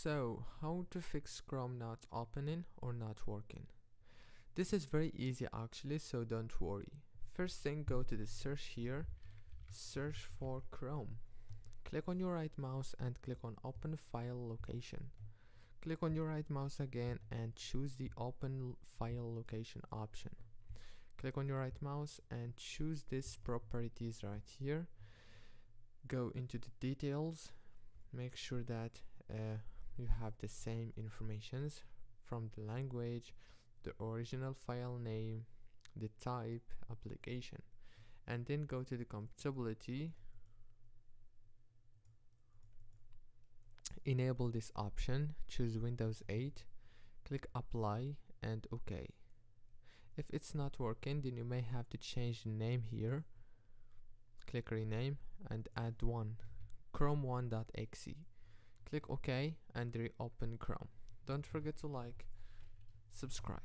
So, how to fix Chrome not opening or not working? This is very easy actually, so don't worry. First thing, go to the search here, search for Chrome. Click on your right mouse and click on Open File Location. Click on your right mouse again and choose the Open File Location option. Click on your right mouse and choose this properties right here. Go into the details, make sure that you have the same informations from the language, the original file name, the type, application, and then go to the compatibility, enable this option, choose Windows 8, click apply and OK. If it's not working, then you may have to change the name here. Click rename and add one, chrome1.exe. Click OK and reopen Chrome. Don't forget to like, subscribe.